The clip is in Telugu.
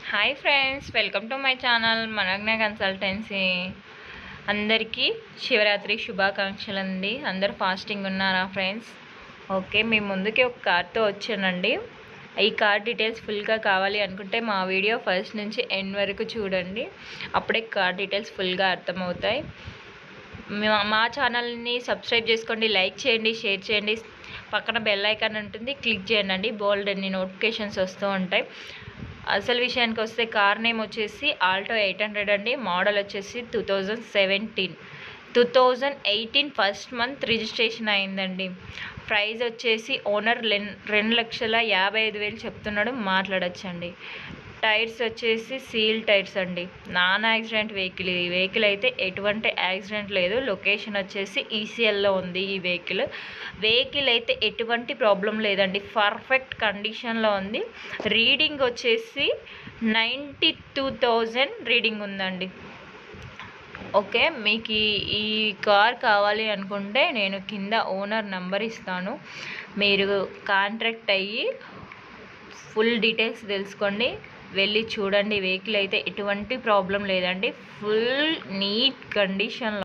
Hi friends, welcome to my channel Managna consultancy. అందరికీ శివరాత్రి శుభాకాంక్షలు అండి. అందరూ ఫాస్టింగ్ ఉన్నారా ఫ్రెండ్స్? ఓకే, మీ ముందుకి ఒక కార్డ్తో వచ్చానండి. ఈ కార్డ్ డీటెయిల్స్ ఫుల్గా కావాలి అనుకుంటే మా వీడియో ఫస్ట్ నుంచి ఎండ్ వరకు చూడండి. అప్పుడే కార్డ్ డీటెయిల్స్ ఫుల్గా అర్థమవుతాయి. మా ఛానల్ని సబ్స్క్రైబ్ చేసుకోండి, లైక్ చేయండి, షేర్ చేయండి. పక్కన బెల్ ఐకాన్ ఉంటుంది, క్లిక్ చేయండి. బోల్డ్ అన్ని నోటిఫికేషన్స్ వస్తూ ఉంటాయి. అసలు విషయానికి వస్తే కార్ నేమ్ వచ్చేసి ఆల్టో 800 అండి. మోడల్ వచ్చేసి 2018 ఫస్ట్ మంత్ రిజిస్ట్రేషన్ అయిందండి. ప్రైస్ వచ్చేసి ఓనర్ 2,55,000 చెప్తున్నాడు, మాట్లాడచ్చండి. టైర్స్ వచ్చేసి సీల్ టైర్స్ అండి. Non accident vehicle. ఈ వెహికల్ అయితే ఎటువంటి యాక్సిడెంట్ లేదు. లొకేషన్ వచ్చేసి ఈసీఎల్లో ఉంది. ఈ వెహికల్ అయితే ఎటువంటి ప్రాబ్లం లేదండి, పర్ఫెక్ట్ కండిషన్లో ఉంది. రీడింగ్ వచ్చేసి 92,000 రీడింగ్ ఉందండి. ఓకే, మీకు ఈ కార్ కావాలి అనుకుంటే నేను కింద ఓనర్ నెంబర్ ఇస్తాను, మీరు కాంటాక్ట్ అయ్యి ఫుల్ డీటెయిల్స్ తెలుసుకోండి, వెళ్ళి చూడండి. వెహికల్ అయితే ఎటువంటి ప్రాబ్లం లేదండి, ఫుల్ నీట్ కండిషన్లో